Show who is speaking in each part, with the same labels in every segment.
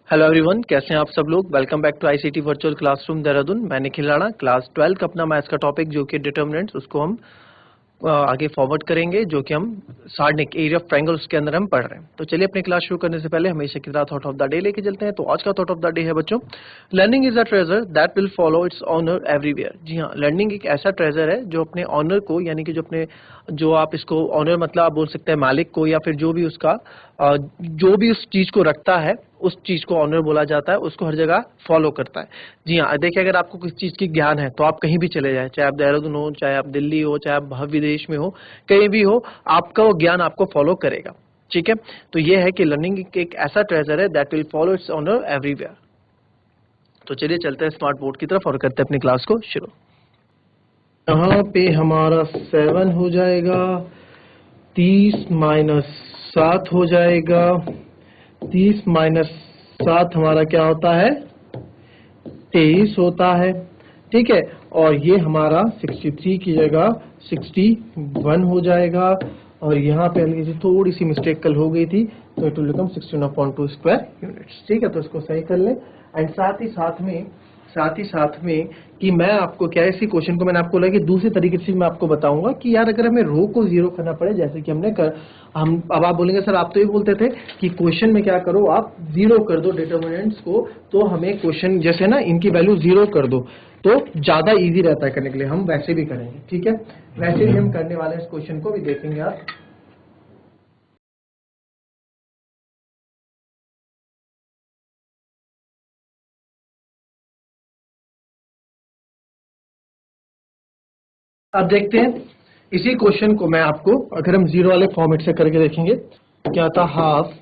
Speaker 1: Hello everyone, कैसे हैं आप सब लोग। Welcome back to ICT virtual classroom Dehradun. मैं निखिल राणा, क्लास 12 का अपना मैथ्स का टॉपिक जो कि डिटर्मिनेंट्स, उसको हम आगे फॉरवर्ड करेंगे, जो कि हम सार्डिक एरिया ऑफ ट्रायंगल उसके अंदर हम पढ़ रहे हैं। तो चलिए अपनी क्लास शुरू करने से पहले हमेशा की तरह थॉट ऑफ द डे लेके चलते हैं। तो आज का थॉट ऑफ द डे है बच्चों, learning is a treasure that will follow its owner everywhere. जी हाँ, लर्निंग एक ऐसा ट्रेजर है जो अपने ऑनर को, यानी कि जो आप इसको ऑनर मतलब आप बोल सकते हैं मालिक को, या फिर जो भी उसका जो भी उस चीज को रखता है उस चीज को ऑनर बोला जाता है, उसको हर जगह फॉलो करता है। जी हाँ, देखिए अगर आपको किसी चीज की ज्ञान है तो आप कहीं भी चले जाए, चाहे आप देहरादून हो, चाहे आप दिल्ली हो, चाहे आप विदेश में हो, कहीं भी हो, आपका वो ज्ञान आपको फॉलो करेगा। ठीक है, तो ये है कि लर्निंग एक ऐसा ट्रेजर है that will follow its owner everywhere. तो चलिए चलते हैं स्मार्ट बोर्ड की तरफ और करते हैं अपनी क्लास को शुरू। यहाँ पे हमारा 7 हो जाएगा, 30 माइनस 7 हो जाएगा, 30 माइनस 7 हमारा क्या होता है, 23 होता है। ठीक है, और ये हमारा 63 की जगह 61 हो जाएगा। और यहाँ पे हल्की सी थोड़ी सी मिस्टेक कल हो गई थी, तो it will become 16/2 square units. ठीक है, तो इसको सही कर लें। एंड साथ ही साथ में कि मैं आपको क्या, इसी क्वेश्चन को मैंने आपको लगा कि दूसरे तरीके से मैं आपको बताऊंगा कि यार अगर हमें रो को जीरो करना पड़े, जैसे कि हम अब आप बोलेंगे सर आप तो ये बोलते थे कि क्वेश्चन में क्या करो, आप जीरो कर दो डिटर्मिनेंट्स को, तो हमें क्वेश्चन जैसे ना इनकी वैल्यू जीरो कर दो तो ज्यादा इजी रहता है करने के लिए। हम वैसे भी करेंगे, ठीक है, वैसे भी हम करने वाले इस क्वेश्चन को भी देखेंगे आप। अब देखते हैं इसी क्वेश्चन को मैं आपको, अगर हम जीरो वाले फॉर्मेट से करके देखेंगे, क्या था, हाफ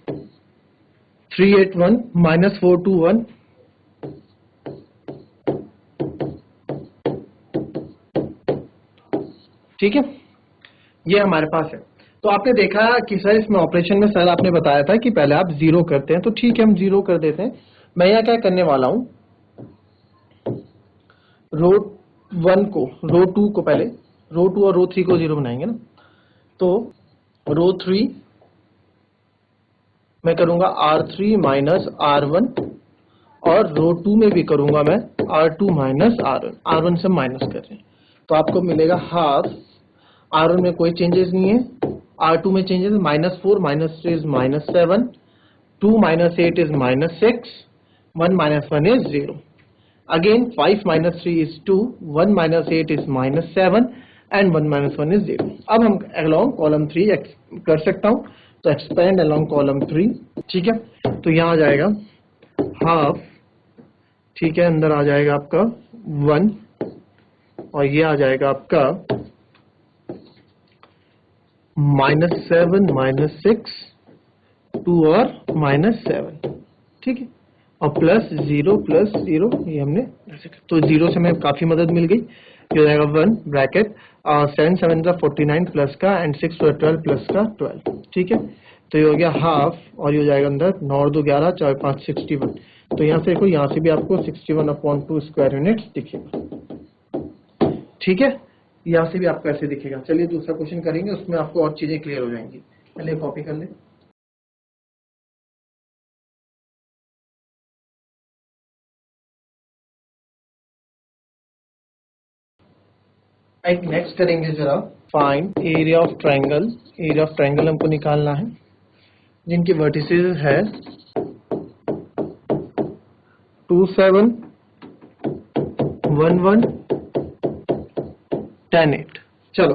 Speaker 1: 381 माइनस 421, ठीक है, ये हमारे पास है। तो आपने देखा कि सर इसमें ऑपरेशन में सर आपने बताया था कि पहले आप जीरो करते हैं, तो ठीक है हम जीरो कर देते हैं। मैं यहाँ क्या करने वाला हूं, रो 1 को, रो 2 को पहले, रो 2 और रो 3 को जीरो बनाएंगे ना, तो रो 3 मैं करूंगा R3 माइनस R1, और रो 2 में भी करूंगा मैं R2 माइनस R1, R1 से माइनस कर रहे हैं, तो आपको मिलेगा हाफ, R1 में कोई चेंजेस नहीं है, R2 में changes, minus 4 minus 3 is minus 7, 2 minus 8 is minus 6, 1 minus 1 is 0. Again 5 minus 3 is 2, 1 minus 8 is minus 7 and 1 minus 1 is 0. अब हम along column 3 कर सकता हूँ, तो expand along column 3, ठीक है, तो यहाँ आ जाएगा हाफ, ठीक है, अंदर आ जाएगा आपका 1, और ये आ जाएगा आपका -7 -6 2 और -7, ठीक है, और प्लस 0 ये हमने, तो 0 से हमें काफी मदद मिल गई। ये हो जाएगा 1 ब्रैकेट 7 7 का 49 प्लस का एंड 6 12 प्लस का 12, ठीक है, तो ये हो गया हाफ, और ये हो जाएगा अंदर 9 और 2 11 4 5 61, तो यहाँ से देखो, यहाँ से भी आपको 61/2 स्क्वायर यूनिट्स दिखेगा, ठीक है, यहाँ से भी आपको ऐसे दिखेगा। चलिए दूसरा क्वेश्चन करेंगे, उसमें आपको और चीजें क्लियर हो जाएंगी। पहले कॉपी कर ले। एक नेक्स्ट करेंगे जरा, find area of triangle. Area of triangle हमको निकालना है जिनकी वर्टिसेस है 2 7 1 1 10 8। चलो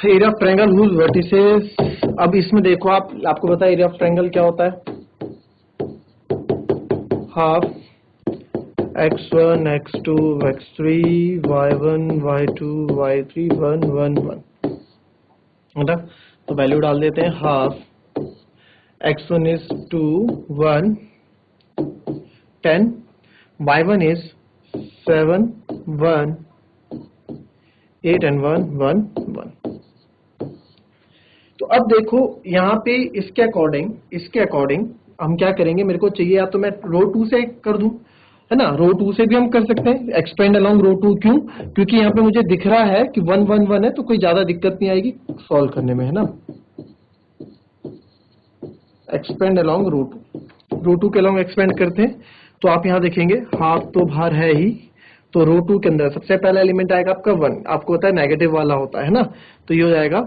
Speaker 1: area of triangle whose vertices, अब इसमें देखो आपको पता है एरिया ऑफ ट्रायंगल क्या होता है, half x1 x2 x3 y1 y2 y3 1 1 1, मतलब तो वैल्यू डाल देते हैं, half x1 is 2 1 10, y1 is 7 1 8 and 1 1 1। तो अब देखो यहाँ पे इसके अकॉर्डिंग हम क्या करेंगे, मेरे को चाहिए या तो मैं रो 2 से कर दूं, है ना। रो 2 से भी हम कर सकते हैं एक्सपेंड अलोंग रो 2, क्यों? क्योंकि यहाँ पे मुझे दिख रहा है कि 1 1 1 है, तो कोई ज्यादा दिक्कत नहीं आएगी सॉल्व करने में, है ना। एक्सपेंड अलोंग रो 2 के अलोंग एक्सपेंड करते हैं, तो आप यहाँ देखेंगे हाफ तो बाहर है ही, तो रो 2 के अंदर सबसे पहला एलिमेंट आएगा आपका 1, आपको पता है नेगेटिव वाला होता है ना, तो ये हो जाएगा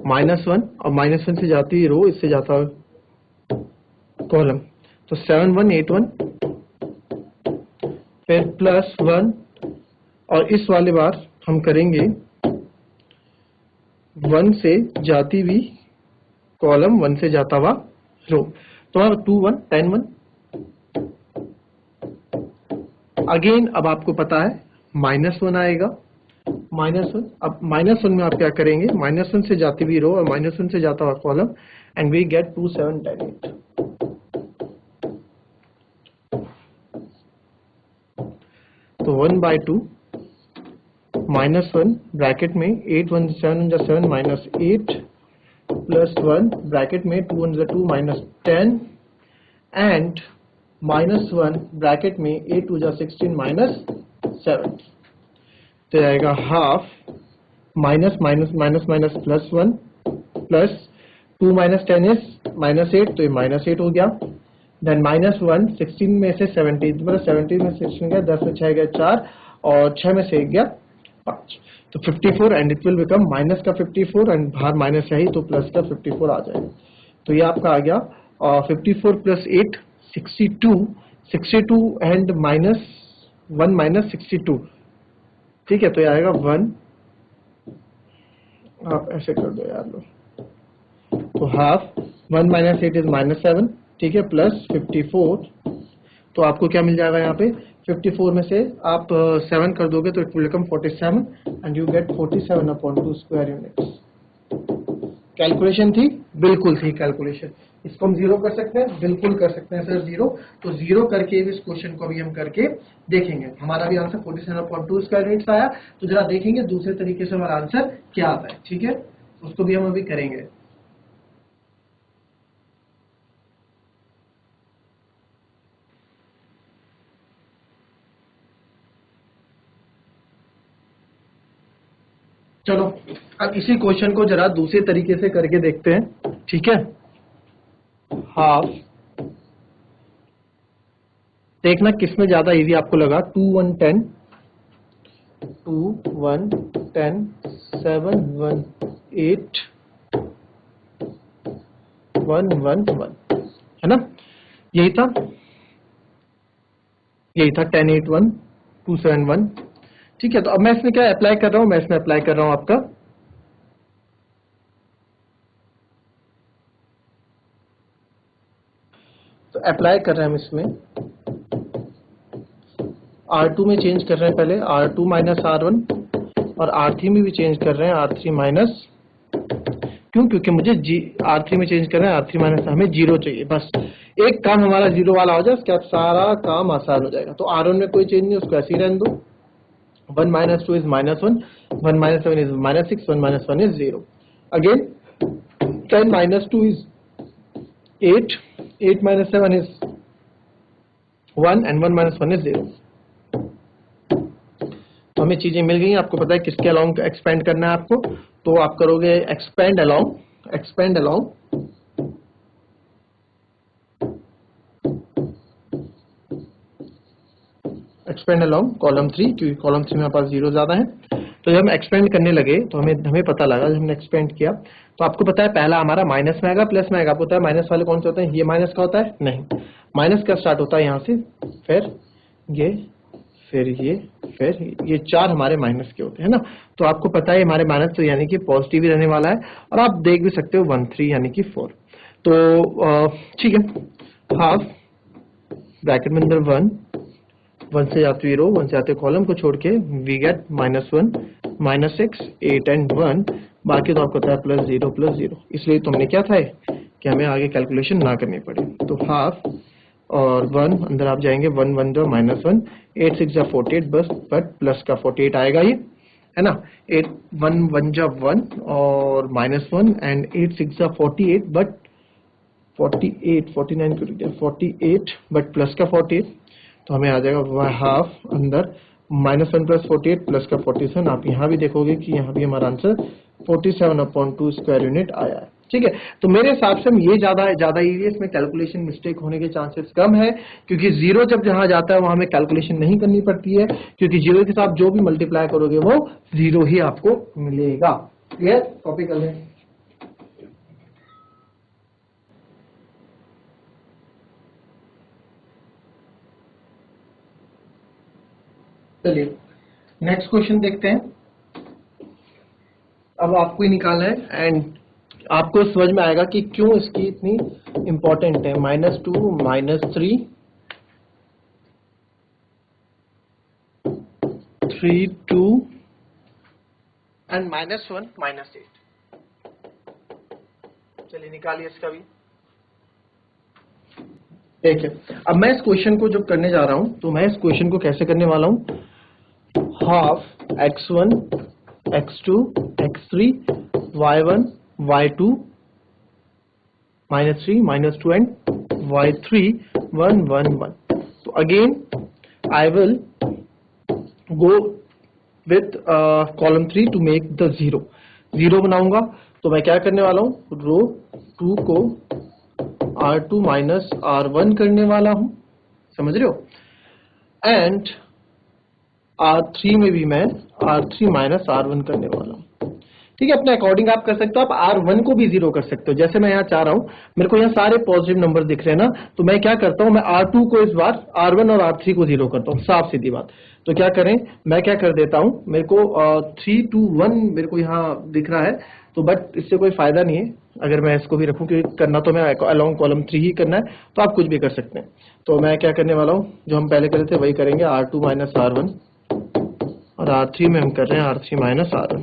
Speaker 1: -1, और -1 से जाती है रो, इससे जाता है कॉलम, तो 7 1 8 1, फिर +1, और इस वाले बार हम करेंगे 1 से जाती हुई कॉलम, 1 से जाता हुआ रो, तो 2 1 10 1। अगेन अब आपको पता है -1 आएगा, -1, अब -1 में आप क्या करेंगे, -1 से जाती हुई रो और -1 से जाता हुआ कॉलम, एंड वी गेट 2 7 10 8। तो 1/2 -1 ब्रैकेट में 8 1 7 7 -8 +1 ब्रैकेट में 2 1 2 -10 एंड -1 ब्रैकेट में 8 2 16 -7, तो आएगा half minus minus minus minus +1 plus 2 -10 is -8, तो ये -8 हो गया। देन -1 16 में से 17, मतलब 17 में 16 गया, 10 में 6 गया 4, और 6 में से 1 गया 5, तो 54, and it will become minus का 54, एंड बाहर माइनस है ही, तो प्लस का 54 आ जाएगा। तो ये आपका आ गया 54 + 8 62, 62 एंड -1 -62, ठीक है। तो ये आएगा 1, आप ऐसे कर दो यार लो, तो हाफ 1 - 8 इज -7, ठीक है, प्लस 54, तो आपको क्या मिल जाएगा यहाँ पे 54 में से आप 7 कर दोगे तो it will become 47, and you get 47/2 square units. Calculation थी, बिल्कुल थी कैलकुलेशन। इसको हम जीरो कर सकते हैं, बिल्कुल कर सकते हैं सर जीरो। तो जीरो करके भी इस क्वेश्चन को भी हम करके देखेंगे। हमारा भी आंसर 47/2 स्क्वायर यूनिट्स आया। तो जरा देखेंगे दूसरे तरीके से हमारा आंसर क्या आता है, ठीक है, उसको भी हम अभी करेंगे। चलो अब इसी क्वेश्चन को जरा दूसरे तरीके से करके देखते हैं, ठीक है। हाफ, देखना किसमें ज्यादा इजी आपको लगा। 2 1 10, 2 1 10, 7 1 8, 1 1 1, है ना, यही था 10 8 1 2 7 1, ठीक है। तो अब मैं इसमें क्या अप्लाई कर रहा हूं, मैं इसमें अप्लाई कर रहा हूं आपका तो अप्लाई कर रहे हैं हम इसमें R2 में चेंज कर रहे हैं पहले R2 - R1, और R3 में भी चेंज कर रहे हैं R3 माइनस, क्यों? क्योंकि मुझे R3 में चेंज कर रहे हैं R3 माइनस, हमें 0 चाहिए। बस एक काम हमारा 0 वाला हो जाए, उसके बाद सारा काम आसान हो जाएगा। तो R1 में कोई चेंज नहीं, उसको ऐसे ही रहने दो। 1 - 2 is -1, 1 - 7 is -6, 1 - 1 is 0। Again 10 - 2 is 8, 8 - 7 is 1, and 1 - 1 is 0। तो हमें चीजें मिल गई। आपको पता है किसके अलोंग एक्सपेंड करना है आपको, तो आप करोगे एक्सपेंड अलोंग कॉलम 3, क्योंकि कॉलम 3 में पास 0 ज्यादा है। तो जब हम एक्सपेंड करने लगे तो हमें पता लगा, जब हमने एक्सपेंड किया तो आपको पता है पहला हमारा माइनस में आएगा, प्लस में आएगा। आपको पता है माइनस वाले कौन से होते हैं, ये माइनस का होता है, नहीं, माइनस का स्टार्ट होता है यहाँ से, फिर ये 4 हमारे माइनस के होते हैं ना। तो आपको पता है हमारे माइनस तो यानी कि पॉजिटिव ही रहने वाला है, और आप देख भी सकते हो 1 3 यानी कि 4। तो ठीक है, हाफ ब्रैकेट में अंदर 1 से जाते हुए रो, 1 से जाते कॉलम को छोड़ के वी गेट -1 -6 8 एंड 1, बाकी तो आपको पता है +0 इसलिए तो हमने क्या था कि हमें आगे कैलकुलेशन ना करनी पड़े। तो हाफ और 1 अंदर आप जाएंगे, 1 1 जो -1, 8 6 जा 48, बस बट प्लस का 48 आएगा ये, है ना। 8 1 1 जा 1 और -1, एंड 8 6 जा 48, बट 49 को लिख 48 बट प्लस का 48, तो हमें आ जाएगा हाफ अंदर -1 + 48 प्लस का 47। आप यहाँ भी देखोगे कि यहाँ भी हमारा आंसर 47/2 स्क्वायर यूनिट आया है। ठीक है, तो मेरे हिसाब से हम ये ज्यादा इजी है, इसमें कैलकुलेशन मिस्टेक होने के चांसेस कम है, क्योंकि जीरो जब जहां जाता है वहां हमें कैलकुलेशन नहीं करनी पड़ती है, क्योंकि जीरो के साथ जो भी मल्टीप्लाई करोगे वो जीरो ही आपको मिलेगा। क्लियर? कॉपी कर लें। चलिए नेक्स्ट क्वेश्चन देखते हैं। अब आपको ही निकालना है एंड आपको समझ में आएगा कि क्यों इसकी इतनी इंपॉर्टेंट है। -2 -3 3 2 एंड -1 -8। चलिए निकालिए इसका भी। ठीक है, अब मैं इस क्वेश्चन को जब करने जा रहा हूं तो मैं इस क्वेश्चन को कैसे करने वाला हूं, half x1 x2 x3 y1 y2 -3 -2 and y3 1 1 1। So again I will go with column 3 to make the zero बनाऊंगा। तो मैं क्या करने वाला हूं, रो 2 को R2 माइनस R1 करने वाला हूं, समझ रहे हो, एंड R3 में भी मैं R3 माइनस R1 करने वाला हूं। ठीक है, अपने अकॉर्डिंग आप कर सकते हो, आप R1 को भी जीरो कर सकते हो। जैसे मैं यहाँ चाह रहा हूं, मेरे को यहाँ सारे पॉजिटिव नंबर दिख रहे हैं ना, तो मैं क्या करता हूं, मैं R2 को इस बार R1 और R3 को जीरो करता हूं, साफ सीधी बात। तो क्या करें, मैं क्या कर देता हूं, मेरे को 3 2 1 मेरे को यहाँ दिख रहा है, तो बट इससे कोई फायदा नहीं है अगर मैं इसको भी रखूं, क्योंकि करना तो मैं अलोंग कॉलम 3 ही करना है, तो आप कुछ भी कर सकते हैं। तो मैं क्या करने वाला हूँ, जो हम पहले करे थे वही करेंगे, R2 माइनस R1, और R3 में हम कर रहे हैं R3 माइनस R1।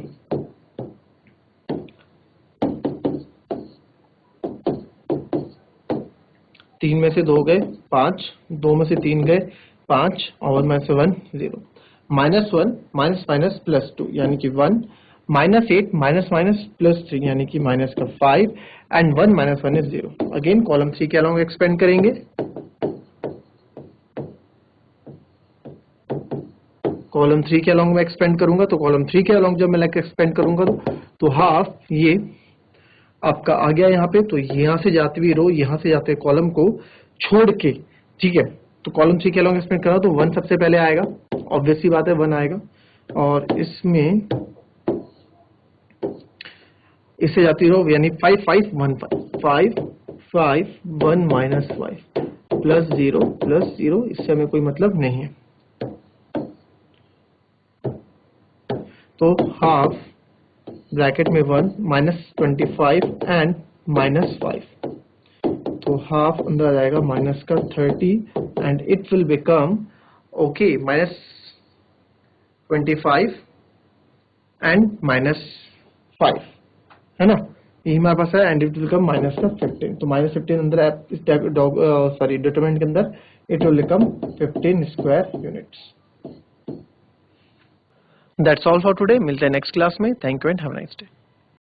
Speaker 1: तीन में से 2 गए 5, 2 में से 3 गए 5, और में से 1 0। -1 माइनस माइनस प्लस 2 यानी कि 1, -8 माइनस माइनस प्लस 3 यानी कि माइनस का 5, and 1 minus 1 is 0। Again column 3 के अलोंग एक्सपेंड करेंगे। कॉलम 3 के अलोंग में एक्सपेंड करूंगा, तो कॉलम 3 के अलोंग जब मैं एक्सपेंड करूंगा तो हाफ ये आपका आ गया यहाँ पे। तो यहाँ से जाते हुए रो, यहाँ से जाते कॉलम को छोड़ के, ठीक है, तो कॉलम 3 के अलोंग एक्सपेंड करा तो 1 सबसे पहले आएगा, ऑब्वियस सी बात है 1 आएगा, और इसमें इससे जाती रो यानी 5 5 1 5 5 1 माइनस 5 प्लस 0, इससे हमें कोई मतलब नहीं है। तो हाफ ब्रैकेट में 1 -25 एंड -5, तो हाफ अंदर आ जाएगा माइनस का 30, and it will become okay -25 and -5, है ना, यही हमारे पास है, and it will become minus का 15। तो -15 अंदर डिटरमिनेंट के अंदर it will become 15 square units. That's all for today, मिलते हैं नेक्स्ट क्लास में। Thank you and have a nice day.